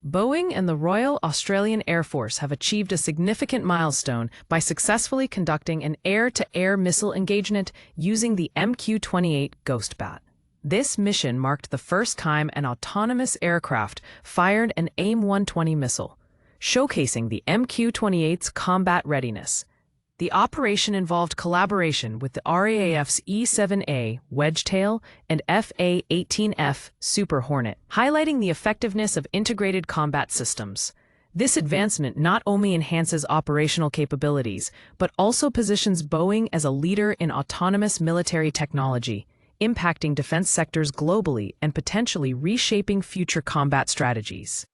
Boeing and the Royal Australian Air Force have achieved a significant milestone by successfully conducting an air-to-air missile engagement using the MQ-28 Ghost Bat. This mission marked the first time an autonomous aircraft fired an AIM-120 missile, showcasing the MQ-28's combat readiness. The operation involved collaboration with the RAAF's E-7A Wedgetail and FA-18F Super Hornet, highlighting the effectiveness of integrated combat systems. This advancement not only enhances operational capabilities, but also positions Boeing as a leader in autonomous military technology, impacting defense sectors globally and potentially reshaping future combat strategies.